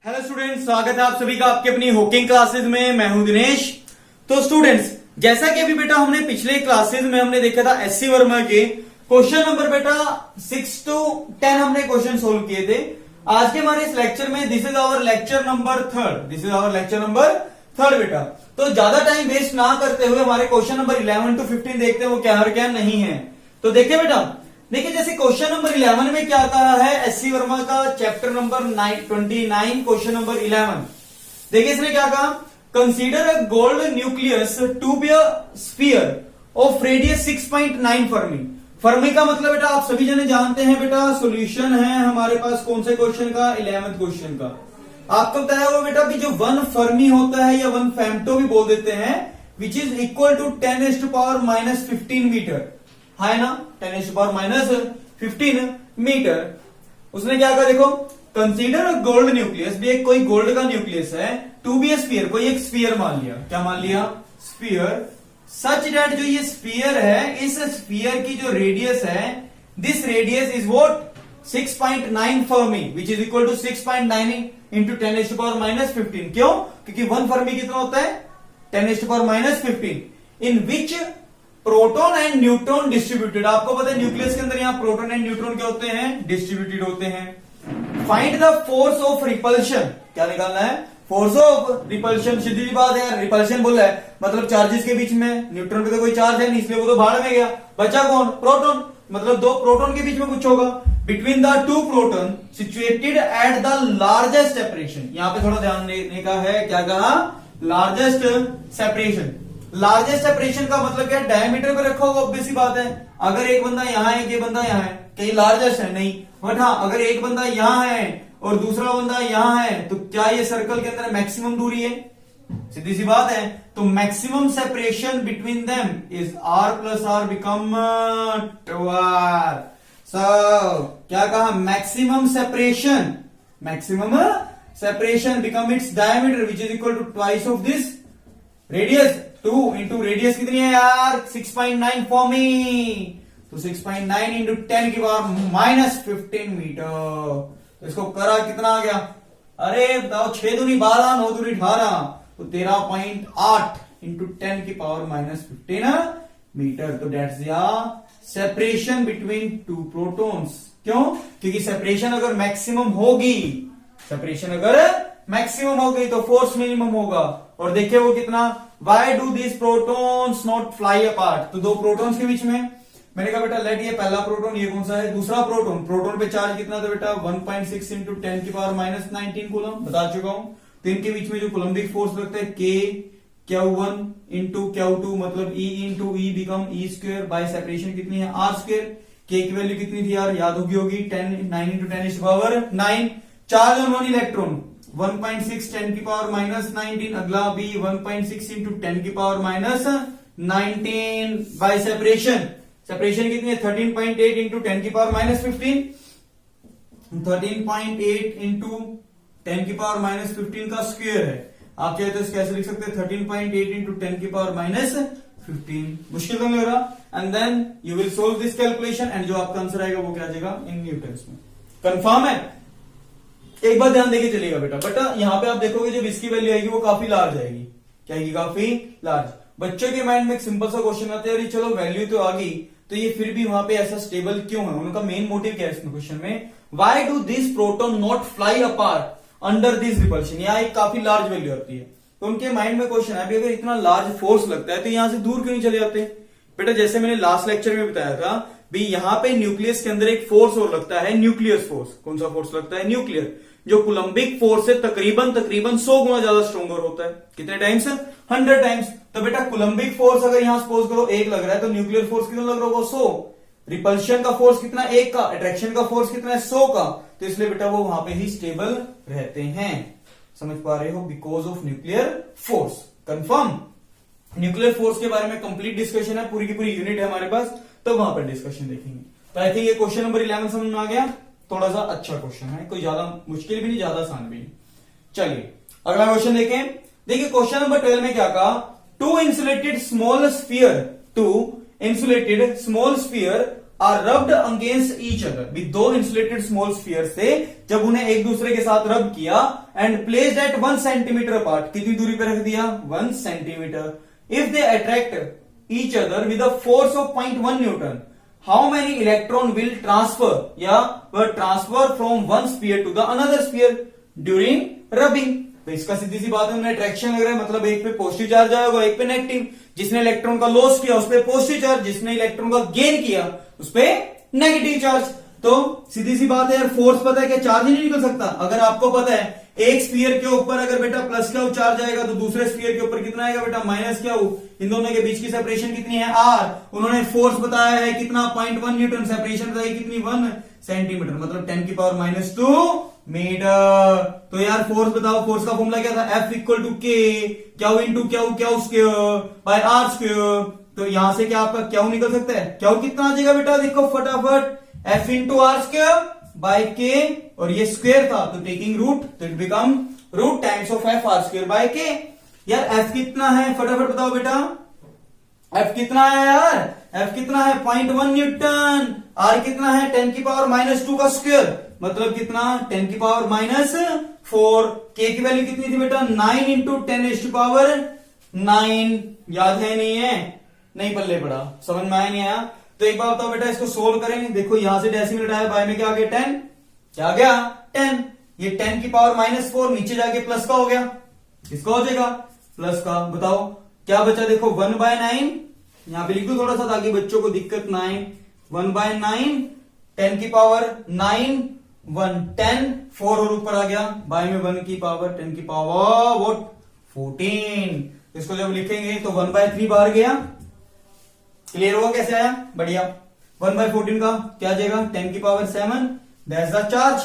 Hello students, स्वागत है आप सभी का आपके अपनी हॉकिंग क्लासेस में। मैं हूं दिनेश। तो स्टूडेंट्स, जैसा कि अभी बेटा हमने पिछले क्लासेस में हमने देखा था एससी वर्मा के क्वेश्चन नंबर बेटा 6 to 10 हमने क्वेश्चन सोल्व किए थे। आज के हमारे इस लेक्चर में this is our lecture number third बेटा। तो ज्यादा टाइम वेस्ट ना करते हुए हमारे क्वेश्चन नंबर 11 to 15 देखते हैं वो क्या और क्या नहीं है। तो देखिए बेटा, देखिए जैसे क्वेश्चन नंबर 11 में क्या कहा है एससी वर्मा का चैप्टर नंबर 29 क्वेश्चन नंबर 11। देखिए इसने क्या कहा, consider a gold nucleus to be a sphere of radius 6.9 fermi. Fermi का मतलब बेटा आप सभी जने जानते हैं बेटा, सॉल्यूशन है हमारे पास कौन से क्वेश्चन का, 11th क्वेश्चन का। आपको बताया हुआ बेटा भी जो 1 फर्मी होता है या 1 फेम्टो भी बोल देते हैं, which is equal to 10⁻⁻15 metre है ना, 10⁻⁻15 मीटर। उसने क्या कहा, देखो कंसीडर अ गोल्ड न्यूक्लियस, भी एक कोई गोल्ड का न्यूक्लियस है, टू बी ए स्फीयर, कोई एक स्फीयर मान लिया, क्या मान लिया, स्फीयर, सच डेट जो ये स्फीयर है, इस स्फीयर की जो रेडियस है, this radius is what 6.9 fermi, which is equal to 6.9 into 10⁻⁻15। क्यों? क्योंकि 1 फर्मी कितना होता है 10⁻⁻15, in which proton and neutron distributed. आपको पता है न्यूक्लियस के अंदर यहां प्रोटॉन एंड न्यूट्रॉन क्या होते हैं, डिस्ट्रीब्यूटेड होते हैं। Find the force of repulsion, क्या निकालना है, फोर्स ऑफ रिपल्शन। सीधी सी बात है, रिपल्शन बोला है मतलब चार्जेस के बीच में, न्यूट्रॉन पे तो कोई चार्ज है नहीं इसलिए वो तो बाहर में गया, बचा कौन, प्रोटॉन, मतलब 2 प्रोटॉन के बीच में कुछ होगा। Between the 2 proton situated at the largest separation, यहां पे थोड़ा ध्यान देने का है, क्या कहा, लार्जेस्ट सेपरेशन। लार्जेस्ट सेपरेशन का मतलब क्या, डायमीटर पे रखा होगा, ऑब्वियस सी बात है। अगर एक बंदा यहां है, एक बंदा यहां है, कहीं लार्जेस्ट है नहीं, बट हाँ अगर एक बंदा यहां है और दूसरा बंदा यहां है, तो क्या ये सर्कल के अंदर मैक्सिमम दूरी है, सीधी सी बात है। तो maximum separation between them is r plus r become 2r। So क्या कहा, maximum separation become its diameter which is equal to twice of this radius. 2 into radius कितनी है यार, 6.9 फॉर्मी, तो 6.9 इंटू 10⁻⁻15 मीटर। तो इसको करा कितना आ गया, अरे बताओ 6 दूनी 12, 9 दूनी 18, तो 13.8 इंटू 10⁻⁻15 मीटर। तो डेट्स या सेपरेशन बिटवीन 2 प्रोटॉन्स। क्यों? क्योंकि सेपरेशन अगर मैक्सिमम होगी तो फोर्स मिनिमम होगा। और देखिए वो कितना, why do this protons not fly apart, तो 2 प्रोटॉन्स के बीच में मैंने कहा बेटा लेट, ये पहला प्रोटॉन, ये कौन सा है, दूसरा प्रोटॉन पे चार्ज कितना था बेटा 1.6 इंटू 10⁻⁻19 कूलम, बता चुका हूं। तो इनके बीच में जो कोलम्बिक फोर्स लगता है K Q1 इंटू Q2 मतलब E into E become E square, bye separation कितनी है R स्क्वायर। K की वैल्यू कितनी थी यार, याद होगी 9 इंटू 10⁻9। चार्ज ऑन 1 इलेक्ट्रॉन 1.6 10⁻⁻19, अगला भी 1.6 इंटू 10⁻⁻19 बाय सेपरेशन कितनी है 13.8 इंटू 10⁻⁻15, 13.8 इंटू 10⁻⁻15 का स्क्वायर है। आप चाहे तो कैसे लिख सकते हैं 13.8 इंटू 10⁻⁻15, मुश्किल तो नहीं हो रहा। And then you will solve this calculation and जो आपका आंसर आएगा वो क्या आ जाएगा, इन न्यूटन्स में। कंफर्म है? एक बात ध्यान देके चलिएगा बेटा, यहां पे आप देखोगे जब इसकी वैल्यू आएगी वो काफी लार्ज आएगी, क्या आएगी, काफी लार्ज। बच्चों के माइंड में एक सिंपल सा क्वेश्चन आता है, चलो वैल्यू तो आ गई, तो ये फिर भी वहां पे ऐसा स्टेबल क्यों है, उनका मेन मोटिव क्या है इस क्वेश्चन में, why do this proton not fly apart under this repulsion. यहाँ एक काफी लार्ज वैल्यू आती है, तो उनके माइंड में क्वेश्चन है अगर इतना लार्ज फोर्स लगता है तो यहां से दूर क्यों नहीं चले जाते बेटा। जैसे मैंने लास्ट लेक्चर में बताया था भी, यहाँ पे न्यूक्लियस के अंदर एक फोर्स और लगता है, न्यूक्लियस फोर्स। कौन सा फोर्स लगता है, न्यूक्लियर, जो कोलम्बिक फोर्स से तकरीबन 100 गुना ज्यादा स्ट्रोंगर होता है। कितने टाइम्स, 100 टाइम्स। तो बेटा कोलम्बिक फोर्स अगर यहां सपोज करो 1 लग रहा है, तो न्यूक्लियर फोर्स कितना लग रहा होगा, 100। रिपल्शन का फोर्स कितना, 1 का। अट्रैक्शन का फोर्स कितना है, 100 का। तो इसलिए बेटा वो वहां पे ही स्टेबल रहते हैं। समझ पा रहे हो, because of nuclear force. Confirm? Nuclear force के बारे में कंप्लीट डिस्कशन है, पूरी की पूरी यूनिट है हमारे पास, तो वहां पर डिस्कशन देखेंगे। तो आई थिंक ये क्वेश्चन नंबर 11 समझ में आ गया, थोड़ा सा अच्छा क्वेश्चन है, कोई ज्यादा मुश्किल भी नहीं, ज्यादा आसान भी नहीं। चलिए अगला क्वेश्चन देखें। देखिए क्वेश्चन नंबर 12 में क्या कहा, two insulated small sphere are rubbed against each other, भी दो इंसुलेटेड स्मॉल स्फीयर्स थे, जब उन्हें एक दूसरे के साथ रब किया and placed at 1 centimetre apart, कितनी दूरी पर रख दिया 1 centimetre, if they attract each other with a force of 0.1 newton, how many electron will transfer या transfer from one sphere to the another sphere during rubbing. तो इसका सीधी सी बात है, उन्हें अट्रैक्शन लग रहा है, मतलब एक पे पॉजिटिव चार्ज आएगा, एक पे नेगेटिव। जिसने इलेक्ट्रॉन का लॉस किया उस पे पॉजिटिव चार्ज, जिसने इलेक्ट्रॉन का गेन किया उस पे नेगेटिव चार्ज। तो सीधी सी बात है यार, फोर्स पता है कि चार्ज ही नहीं निकल सकता। अगर आपको पता है एक स्फीयर के ऊपर अगर बेटा प्लस क्या चार्ज आएगा तो दूसरे स्फीयर के ऊपर कितना आएगा बेटा माइनस क्या, इन दोनों के बीच की सेपरेशन कितनी है आर। उन्होंने फोर्स बताया है कितना 0.1 न्यूटन, सेपरेशन बताई कितनी 1 सेंटीमीटर, मतलब 10⁻²मीटर। तो यार फोर्स बताओ, फोर्स का फॉर्मूला क्या था, F equal to k q into q square by r square. तो यहां से क्या आपका क्यू निकल सकता है, क्यू कितना आ जाएगा बेटा, देखो फटाफट, F into r square by k, और ये स्क्वायर था तो टेकिंग रूट, तो it become root times of F r square by k. यार F कितना है फटाफट बताओ बेटा, F कितना है यार, F कितना है 0.1 न्यूटन, R कितना है 10⁻² का स्क्वायर, मतलब कितना 10⁻⁴। K की वैल्यू कितनी थी बेटा 9 इंटू 10⁻⁹। याद है नहीं है, नहीं पल्ले पड़ा, समझ में आया नहीं आया। तो एक बार बताओ बेटा, इसको सोल्व करेंगे। देखो यहां से डेसिमल हटाया, बाय में क्या आ गया 10, क्या आ गया 10, ये 10⁻⁴ नीचे जाके प्लस का हो गया, किसका हो जाएगा प्लस का। बताओ क्या बचा, देखो 1/9, यहां पे लिख दो थोड़ा सा ताकि बच्चों को दिक्कत ना आए, 1/9, 10⁹ 1 10 4 और ऊपर आ गया, बाय में 1 की पावर 10⁻14। इसको जब लिखेंगे तो 1/3 बाहर गया, क्लियर हुआ कैसे आया, बढ़िया। 1/14 का क्या आ जाएगा 10⁻7, that's the charge,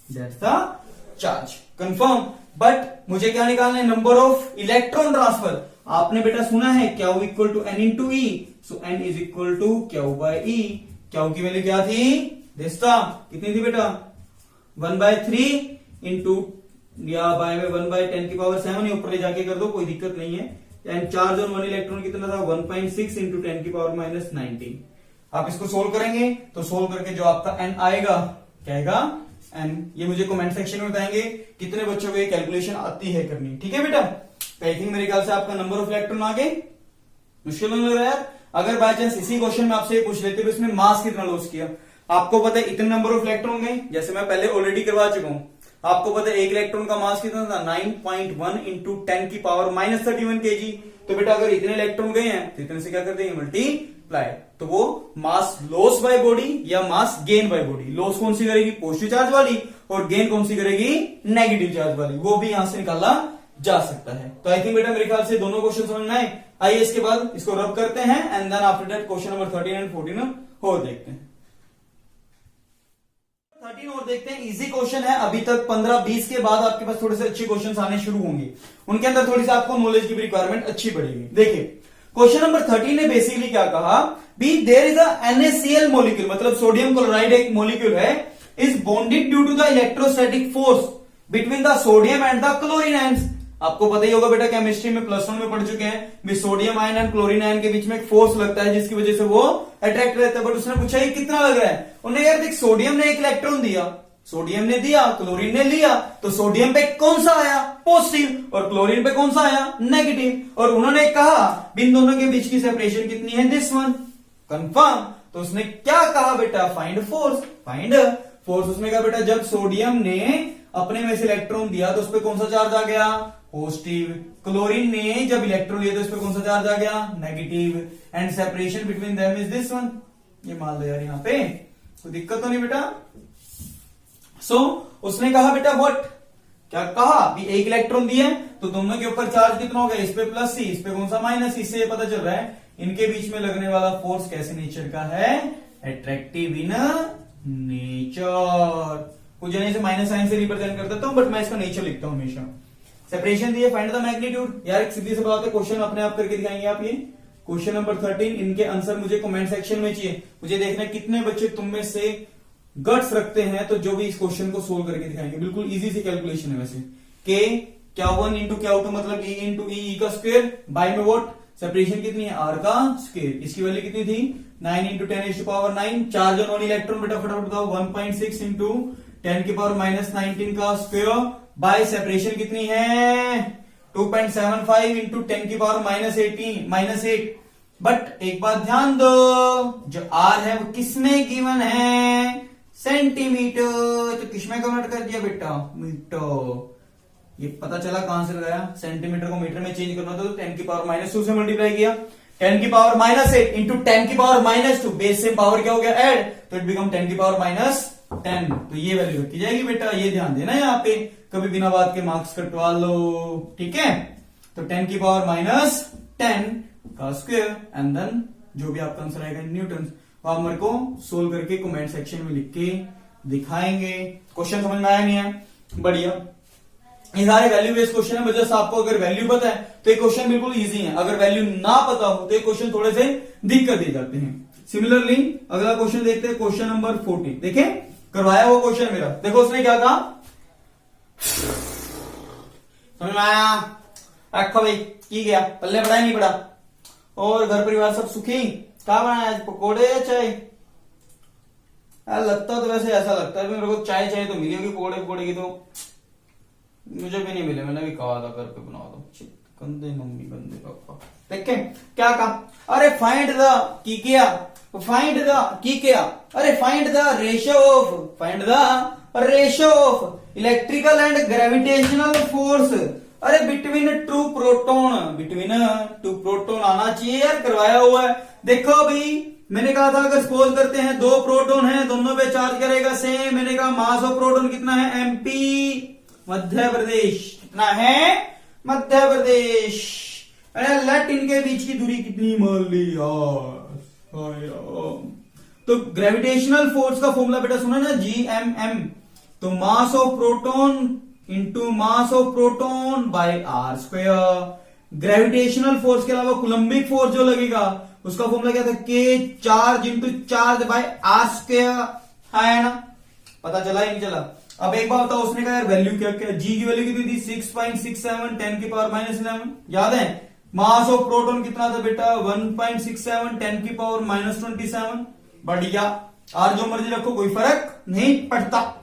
that's the charge, confirm. But मुझे क्या निकालना है, नंबर ऑफ इलेक्ट्रॉन ट्रांसफर। आपने बेटा सुना है Q equal to N into e, so N is equal to Q by e. Q की वैल्यू क्या थी, दिस्ता कितनी थी बेटा 1/3 इंटू या बाय में 1/10⁻7, ये ऊपर ले जाके कर दो कोई दिक्कत नहीं है। एंड चार्ज ऑन 1 इलेक्ट्रॉन कितना था 1.6 इंटू 10⁻19। आप इसको सोल्व करेंगे तो सोल्व करके जो आपका N आएगा क्या आएगा N, ये मुझे कमेंट सेक्शन में बताएंगे कितने बच्चों को ये कैलकुलेशन आती है करनी, ठीक है बेटा। आई थिंक मेरे ख्याल से आपका नंबर ऑफ इलेक्ट्रॉन आ गए, मुश्किल नहीं लग रहा है। अगर बाय चांस इसी क्वेश्चन में आपसे पूछ लेते तो इसमें मास कितना लॉस किया, आपको पता है इतने नंबर ऑफ इलेक्ट्रॉन गए, जैसे मैं पहले ऑलरेडी करवा चुका हूं। आपको पता है एक इलेक्ट्रॉन का मास कितना था 9.1 इंटू 10⁻31 kg। तो बेटा अगर इतने इलेक्ट्रॉन गए हैं तो इतने से क्या कर देंगे मल्टीप्लाई, तो वो मास लॉस बाय बॉडी या mass gain by body. Loss कौन सी करेगी पॉजिटिव चार्ज वाली, और गेन कौन सी करेगी नेगेटिव चार्ज वाली, वो भी यहां से निकाला जा सकता है। तो आई थिंक बेटा मेरे ख्याल से दोनों क्वेश्चन समझ में आए। आइए इसके बाद इसको रब करते हैं and then after that question number 13 and 14 और देखते हैं। 13 और देखते हैं, इजी क्वेश्चन है। अभी तक 15-20 के बाद आपके पास थोड़े से अच्छे क्वेश्चंस आने शुरू होंगे, उनके अंदर थोड़ी सी आपको नॉलेज की भी रिक्वायरमेंट अच्छी पड़ेगी। देखिए क्वेश्चन नंबर 13 ने बेसिकली क्या कहा, b there is a NaCl molecule, मतलब सोडियम क्लोराइड एक मॉलिक्यूल है, is bonded due to the electrostatic force between the sodium and the chlorine ions. आपको पता ही होगा बेटा केमिस्ट्री में +1 में पढ़ चुके हैं, भी sodium ion and chlorine ion के बीच में एक फोर्स लगता है जिसकी वजह से वो अट्रैक्ट रहता है। बट उसने पूछा ये कितना लग रहा है, उन्हें यार देख सोडियम ने एक इलेक्ट्रॉन दिया, सोडियम ने दिया, क्लोरीन ने लिया, तो सोडियम पे कौन सा आया पॉजिटिव और क्लोरीन पे कौन सा आया नेगेटिव। और उन्होंने कहा इन दोनों के बीच की सेपरेशन कितनी है दिस वन, कंफर्म। तो उसने क्या कहा बेटा फाइंड फोर्स, फाइंड फोर्स। उसने कहा बेटा जब सोडियम ने अपने में से इलेक्ट्रॉन दिया तो उस पर कौन सा चार्ज आ गया पॉजिटिव, क्लोरीन ने जब इलेक्ट्रॉन लिया तो उस पर कौन सा चार्ज आ गया negative, and separation between them is this one. ये मान लो यार यहाँ पे कोई दिक्कत तो नहीं बेटा। उसने कहा बेटा व्हाट, क्या कहा भी एक इलेक्ट्रॉन दिए तो दोनों के ऊपर चार्ज कितना हो गया, इस पे प्लस सी, इस पे कौन सा माइनस। इससे पता चल रहा है इनके बीच में लगने वाला फोर्स कैसे नेचर का है, अट्रैक्टिव इन नेचर। कुछ जने से माइनस साइन से रिप्रेजेंट कर देता हूं, बट मैं इसका नेचर लिखता हूं हमेशा। सेपरेशन दिए, फाइंड द मैग्नीट्यूड। यार एक सीधी सी बात है, क्वेश्चन अपने आप करके दिखाएंगे आप। ये क्वेश्चन नंबर 13, इनके आंसर मुझे कमेंट सेक्शन में चाहिए। मुझे देखना है कितने बच्चे तुम में से गट्स रखते हैं तो जो भी इस क्वेश्चन को सोल्व करके दिखाएंगे। बिल्कुल इजी सी कैलकुलेशन है वैसे। K Q1 इंटू Q2 मतलब E इंटू ई का स्क्वायर, बाय में वॉट सेपरेशन कितनी है r का स्क्वायर, इसकी वैल्यू कितनी थी 9 इंटू 10⁹ चार्ज ऑन 1 इलेक्ट्रॉन, बेटा फटाफट बताओ 1.6 इंटू 10⁻⁻19 का स्क्वायर बाय सेपरेशन कितनी है 2.75 इंटू 10⁻⁻18 बट एक बात ध्यान दो, जो r है वो किसमें गिवन है सेंटीमीटर, तो किसमें कन्वर्ट कर दिया बेटा मीटर। ये पता चला कहां से लगाया, सेंटीमीटर को मीटर में चेंज करना था तो 10⁻2 से मल्टीप्लाई किया, 10⁻8 इंटू 10⁻2 बेस से पावर क्या हो गया ऐड, तो इट बिकम 10⁻10, तो ये वैल्यू रखी जाएगी बेटा, ये ध्यान देना यहाँ पे, कभी बिना बात के मार्क्स कटवा लो, ठीक है। तो 10⁻10 का स्क्वायर एंड देन जो भी आपका आंसर आएगा न्यूटन, आप मेरे को सोल्व करके कमेंट सेक्शन में लिख के दिखाएंगे। क्वेश्चन समझ में आया नहीं है, बढ़िया। ये सारे वैल्यू बेस्ड क्वेश्चन है, वजह से आपको अगर वैल्यू पता है तो ये क्वेश्चन बिल्कुल इजी है, अगर वैल्यू ना पता हो तो ये क्वेश्चन थोड़े से दिक्कत दे जाते हैं। सिमिलरली अगला क्वेश्चन देखते हैं, क्वेश्चन नंबर 40, देखें करवाया वो क्वेश्चन मेरा, देखो उसने क्या कहा, समझ में आया, रखो भाई की गया, पल्ले पड़ा नहीं पड़ा, और घर परिवार सब सुखी, क्या बनाया आज पकोड़े या चाय, लगता तो वैसे ऐसा लगता है मेरे को चाय चाय तो मिली होगी, पकोड़े पकोड़े की तो मुझे भी नहीं मिले, मैंने भी कहा था घर पे बना दो, गंदे मम्मी गंदे पापा। देखे क्या कहा, अरे फाइंड द की किया, फाइंड द की किया, अरे find the ratio of electrical and gravitational force, अरे बिटवीन टू प्रोटोन आना चाहिए यार, करवाया हुआ है। देखो भाई मैंने कहा था अगर सपोज करते हैं दो प्रोटोन है, दोनों पे चार्ज करेगा सेम, मैंने कहा मास ऑफ प्रोटोन कितना है एमपी, मध्य प्रदेश, कितना है मध्य प्रदेश, अरे लेट इनके बीच की दूरी कितनी मान ली यार। तो ग्रेविटेशनल फोर्स का फॉर्मूला बेटा सुना ना GMM, तो mass of proton into mass of proton by r square. Gravitational force के अलावा कुलम्बिक फोर्स जो लगेगा उसका फॉर्मूला क्या था, K charge into charge by r square, है ना, पता चला ही नहीं चला। अब एक बात बताओ, उसने कहा यार वैल्यू क्या क्या, जी की वैल्यू कितनी थी 6.67 10⁻11, याद है। मास ऑफ प्रोटॉन कितना था बेटा 1.67 10⁻27, बढ़िया। आर जो मर्जी रखो कोई फर्क नहीं पड़ता।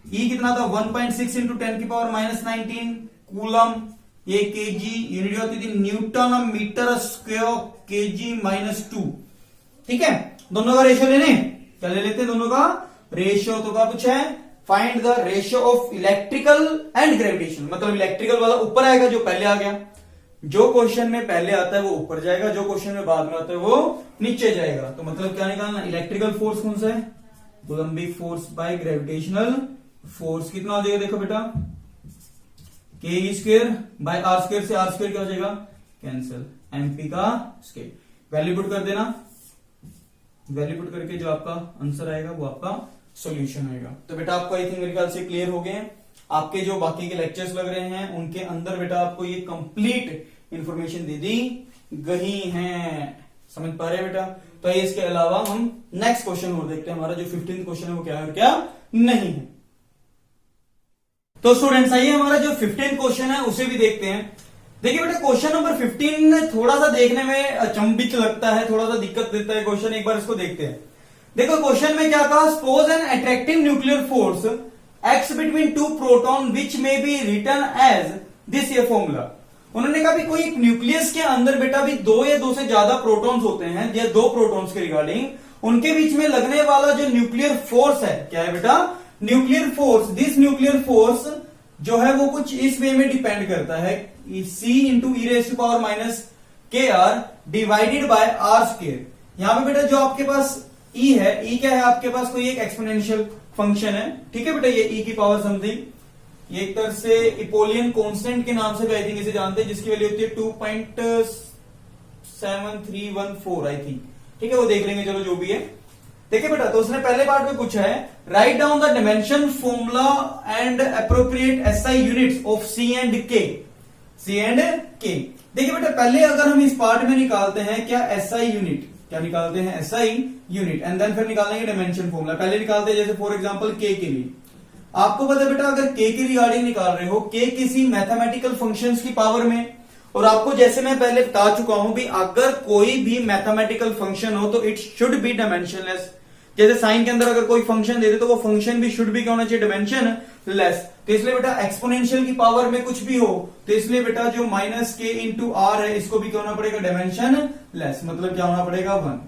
ई कितना था 1.6 इंटू 10⁻19 कूलम, ये केजी, यूनिट होती थी न्यूटन मीटर स्क्वायर kg-2, ठीक है। दोनों का रेशियो लेने, क्या ले लेते हैं दोनों का रेशियो, तो क्या पूछा है find the ratio of electrical and gravitation, मतलब इलेक्ट्रिकल वाला ऊपर आएगा जो पहले आ गया, जो क्वेश्चन में पहले आता है वो ऊपर जाएगा, जो क्वेश्चन में बाद में आता है वो नीचे जाएगा। तो मतलब क्या निकालना, इलेक्ट्रिकल फोर्स कौन सा है coulombic force by gravitational force, कितना हो जाएगा देखो बेटा के स्क्वायर बाय आर स्क्वायर, से आर स्क्वायर क्या हो जाएगा कैंसिल, एमपी का स्क्वायर, वैल्यू पुट कर देना, वैल्यू पुट करके जो आपका आंसर आएगा वो आपका सॉल्यूशन आएगा। तो बेटा आपको आई थिंक मेरे ख्याल से क्लियर हो गए। आपके जो बाकी के लेक्चर्स लग रहे हैं उनके अंदर बेटा आपको ये कंप्लीट इंफॉर्मेशन दे दी गई है, समझ पा रहे हैं बेटा। तो इसके अलावा हम नेक्स्ट क्वेश्चन और देखते हैं, हमारा जो 15th क्वेश्चन है वो क्या है और क्या नहीं है। तो स्टूडेंट्स आइए हमारा जो 15th क्वेश्चन है उसे भी देखते हैं। देखिए बेटा क्वेश्चन नंबर 15 थोड़ा सा देखने में अचंभित लगता है, थोड़ा सा दिक्कत देता है क्वेश्चन, एक बार इसको देखते हैं। देखो क्वेश्चन में क्या कहा, suppose an attractive nuclear force x between two proton which में बी रिटर्न एज दिस, ये फॉर्मूला। उन्होंने कहा भी कोई एक न्यूक्लियस के अंदर बेटा भी दो या दो से ज्यादा प्रोटॉन्स होते हैं, या दो प्रोटॉन्स के रिगार्डिंग उनके बीच में लगने वाला जो न्यूक्लियर फोर्स है, क्या है बेटा nuclear force. This nuclear force जो है वो कुछ इस वे में डिपेंड करता है, C into e⁻⁻KR divided by r square. यहां पे बेटा जो आपके पास E है, E क्या है आपके पास कोई एक एक्सपोनेंशियल फंक्शन है, ठीक है बेटा, ये E की पावर समथिंग, ये एक तरह से इपोलियन कांस्टेंट के नाम से भी आई थिंक इसे जानते हैं, जिसकी वैल्यू होती है 2.7314 आई थिंक, ठीक है, वो देख लेंगे चलो जो भी है। देखिए बेटा तो उसने पहले पार्ट में पूछा है write down the dimension formula and appropriate SI units of C and K। देखिए बेटा पहले अगर हम इस पार्ट में निकालते हैं क्या SI यूनिट, क्या निकालते हैं SI यूनिट, एंड देन फिर निकालेंगे डायमेंशन फॉर्मूला। पहले निकालते हैं जैसे फॉर एग्जांपल K के लिए, आपको पता है बेटा अगर K की रिगार्डिंग निकाल रहे हो, K किसी मैथमेटिकल फंक्शंस की पावर में, और आपको जैसे मैं पहले बता चुका हूं भी, अगर कोई भी मैथमेटिकल फंक्शन हो तो इट शुड बी डायमेंशनलेस। जैसे साइन के अंदर अगर कोई फंक्शन दे दे तो वो फंक्शन भी शुड भी क्या होना चाहिए, डायमेंशन लेस। तो इसलिए बेटा एक्सपोनेंशियल की पावर में कुछ भी हो तो इसलिए बेटा जो माइनस के इंटू आर है इसको भी क्या होना पड़ेगा, डायमेंशन लेस। मतलब क्या होना पड़ेगा, 1।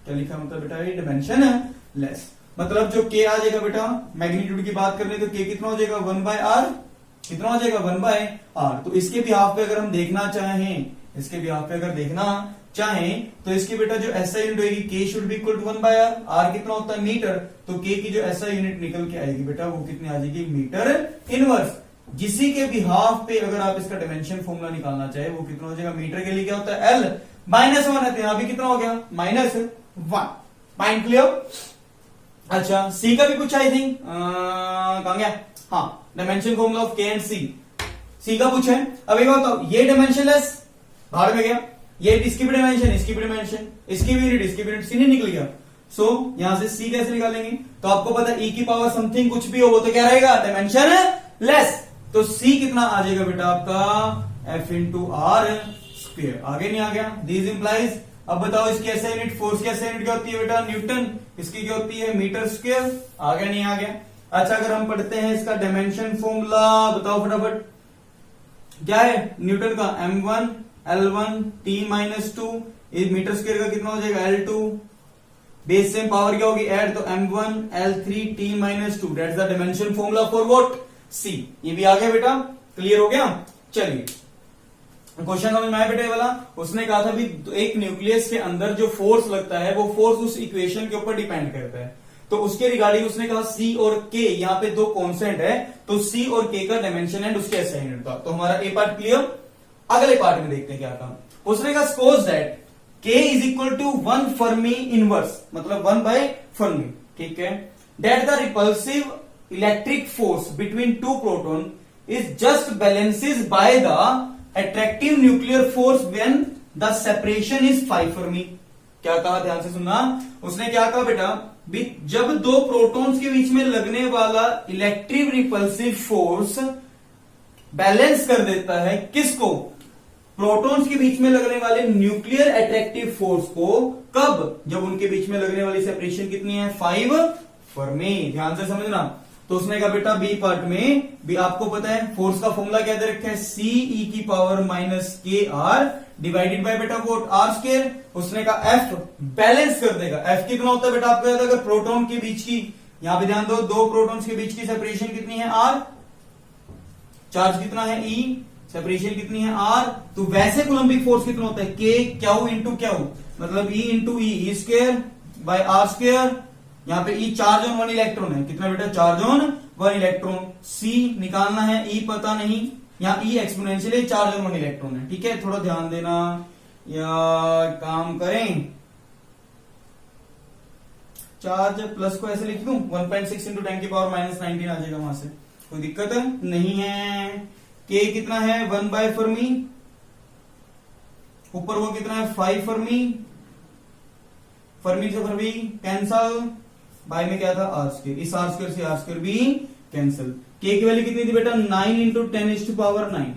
क्या लिखा मतलब बेटा ये डायमेंशन लेस। मतलब जो के आ जाएगा बेटा, मैग्नीट्यूड की बात करें तो के कितना हो जाएगा, 1/r। कितना हो जाएगा, 1/r। तो इसके बिहाफ पे अगर हम देखना चाहें, इसके बिहाफ पे अगर देखना चाहें तो इसकी बेटा जो एसआई यूनिट होगी k should be equal to 1/r। R कितना होता है, मीटर। तो के की जो एसआई यूनिट निकल के आएगी बेटा वो कितनी आ जाएगी, मीटर इनवर्स। जिसी के बिहाफ पे अगर आप इसका डायमेंशन फॉर्मूला निकालना चाहे वो कितना हो जाएगा, मीटर के लिए क्या होता है, L -1 है। यहां भी कितना हो गया, -1। Point clear. अच्छा सी का भी कुछ आई थिंक कहां गया, हाँ डायमेंशन फॉर्मूला ऑफ के एंड सी का कुछ है। अब एक बताओ, ये डायमेंशनलेस बाहर में गया, ये इसकी भी डायमेंशन, इसकी भी डायमेंशन, इसकी भी यूनिट, इसकी भी यूनिट, सी नहीं निकल गया। सो यहां से सी कैसे निकालेंगे, तो आपको पता है ई की पावर समथिंग कुछ भी हो वो तो क्या रहेगा, डायमेंशन लेस। तो सी कितना आ जाएगा बेटा आपका, एफ इंटू आर स्क्वायर। आगे नहीं आ गया, दिस इंप्लाइज। अब बताओ इसकी ऐसा यूनिट, फोर्स की ऐसा यूनिट क्या होती है बेटा, न्यूटन। इसकी क्या होती है, मीटर स्क्वायर। आगे नहीं आ गया। अच्छा अगर हम पढ़ते हैं इसका डायमेंशन फॉर्मूला, बताओ फटाफट क्या है, न्यूटन का m1 L1 T-2, metre square का कितना हो जाएगा, L2। बेस सेम पावर क्या होगी, ऐड, तो m1 L3 T-2, that's the dimension formula for what, C। ये भी आ गया बेटा, क्लियर हो गया। चलिए क्वेश्चन समझ में आया बेटा ये वाला। उसने कहा था भी एक न्यूक्लियस के अंदर जो फोर्स लगता है वो फोर्स उस इक्वेशन के ऊपर डिपेंड करता है। तो उसके रिगार्डिंग उसने कहा C और K, यहाँ पे दो कांस्टेंट है, तो C और K का डायमेंशन एंड उसके ऐसा यूनिट का। तो हमारा ए पार्ट क्लियर। अगले पार्ट में देखते हैं क्या कहा। उसने कहा suppose that K is equal to 1 fermi inverse, मतलब 1/फर्मी, ठीक है। That the repulsive electric force between two proton is just balances by the attractive nuclear force when the separation is 5 fermi. क्या कहा, ध्यान से सुनना। उसने क्या कहा बेटा, जब दो प्रोटॉन्स के बीच में लगने वाला इलेक्ट्रिक रिपल्सिव फोर्स बैलेंस कर देता है किसको, प्रोटॉन्स के बीच में लगने वाले न्यूक्लियर अट्रैक्टिव फोर्स को। कब, जब उनके बीच में लगने वाली सेपरेशन कितनी है, 5 फर्मी। ध्यान से समझना। तो उसने कहा बेटा बी पार्ट में भी आपको पता है फोर्स का फॉर्मूला क्या दे रखा है, सी ई की पावर माइनस के आर डिवाइडेड बाय बेटा वोट आर स्क्वायर। उसने कहा एफ बैलेंस कर देगा। एफ कितना होता है बेटा आपको याद है, अगर प्रोटॉन के बीच की, यहां पे ध्यान दो, दो प्रोटॉन्स के बीच की सेपरेशन कितनी है, आर, चार्ज कितना है ई, सेपरेशन कितनी है आर। तो वैसे कूलम्बिक फोर्स कितना होता है, के क्यू इंटू क्यू, मतलब e into e square by r square. यहां पे ई चार्ज ऑन 1 इलेक्ट्रॉन है, कितना बेटा, चार्ज ऑन 1 इलेक्ट्रॉन। सी निकालना है, ई पता नहीं, यहाँ ई एक्सपोनेंशियल है, चार्ज ऑन 1 इलेक्ट्रॉन है, ठीक है। थोड़ा ध्यान देना, या काम करें, चार्ज प्लस को ऐसे लिख दूं, 1.6 इंटू 10 की पावर माइनस 19 आ जाएगा वहां से, कोई दिक्कत नहीं है। के कितना है, 1/फर्मी, ऊपर वो कितना है, 5 फर्मी, फर्मी से फर्मी कैंसल, बाय में क्या था, आर स्क्वायर, इस आर स्क्वायर से आर स्क्वायर भी कैंसल। के की वैल्यू कितनी थी बेटा, 9 into 10 to power 9,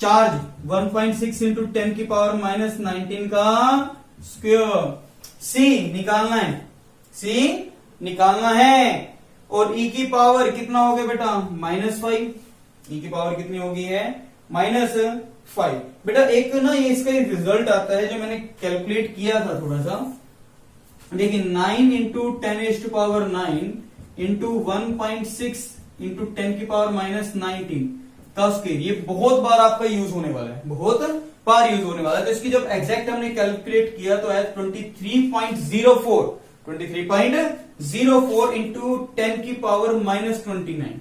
charge 1.6 into 10 की पावर माइनस 19 का स्क्वायर। सी निकालना है, सी निकालना है, और ई की पावर कितना हो गया बेटा, -5। ई की पावर कितनी होगी है, -5। बेटा एक ना ये इसका एक रिजल्ट आता है जो मैंने कैलकुलेट किया था थोड़ा सा, देखिए 9 into 10 to power 9 into 1.6 into 10 की पावर माइनस 19 का स्क्वायर। ये बहुत बार आपका यूज होने वाला है, बहुत बार यूज होने वाला है। तो इसकी जब एग्जैक्ट हमने कैलकुलेट किया तो है 23.04 इंटू 10 की पावर माइनस 29,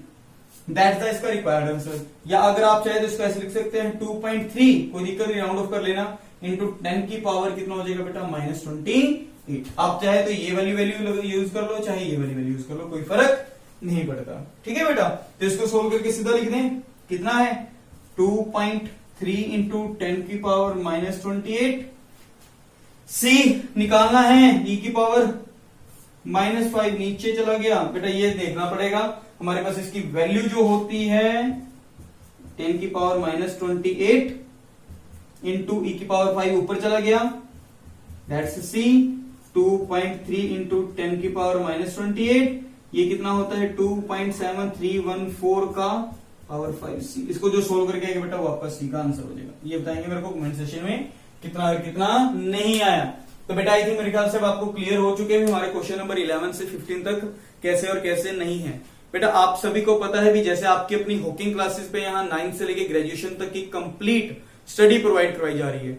दैट्स द इसका रिक्वायर्ड आंसर। या अगर आप चाहे तो इसको ऐसे लिख सकते हैं 2.3, कोई दिक्कत नहीं, राउंड ऑफ कर लेना, इंटू 10 की पावर कितना हो जाएगा बेटा, -28। आप चाहे तो ये वाली वैल्यू यूज कर लो, चाहे ये वाली वैल्यू यूज कर लो, कोई फर्क नहीं पड़ता, ठीक है बेटा। तो इसको सोल्व करके सीधा लिख दें, कितना है 2.3 इंटू 10 की पावर माइनस 28। सी निकालना है, ई की पावर -5 नीचे चला गया बेटा, ये देखना पड़ेगा हमारे पास इसकी वैल्यू जो होती है 10 की पावर -28 इंटू ई की पावर 5 ऊपर चला गया, दैट्स सी। 2.3 इंटू 10 की पावर माइनस 28, ये कितना होता है 2.7314 का पावर 5 सी। इसको जो सोल्व करके आएगा बेटा वापस सी का आंसर हो जाएगा। ये बताएंगे मेरे को कमेंट सेशन में कितना कितना नहीं आया। तो बेटा आई थिंक मेरे ख्याल से आपको क्लियर हो चुके हैं हमारे क्वेश्चन नंबर 11 से 15 तक कैसे और कैसे नहीं है। बेटा आप सभी को पता है भी जैसे आपकी अपनी हॉकिंग क्लासेस पे यहाँ 9th से लेके ग्रेजुएशन तक की कंप्लीट स्टडी प्रोवाइड करवाई जा रही है,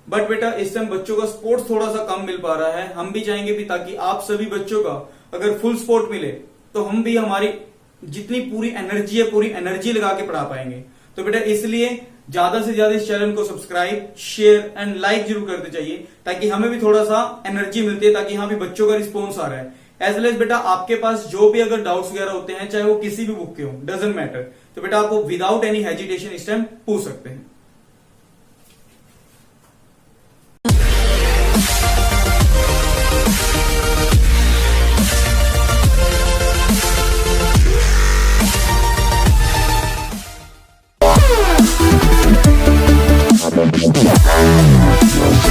बट बेटा इस टाइम बच्चों का स्पोर्ट्स थोड़ा सा कम मिल पा रहा है। हम भी चाहेंगे भी ताकि आप सभी बच्चों का अगर फुल सपोर्ट मिले तो हम भी हमारी जितनी पूरी एनर्जी है पूरी एनर्जी लगा के पढ़ा पाएंगे। तो बेटा इसलिए ज्यादा से ज्यादा इस चैनल को सब्सक्राइब, शेयर एंड लाइक जरूर करते चाहिए ताकि हमें भी थोड़ा सा एनर्जी मिलती है, ताकि यहाँ भी बच्चों का रिस्पॉन्स आ रहा है। एज वेल एज बेटा आपके पास जो भी अगर डाउट्स वगैरह होते हैं चाहे वो किसी भी बुक के हो, डजंट मैटर, तो बेटा आप विदाउट एनी हेजिटेशन इस टाइम पूछ सकते हैं। Yeah.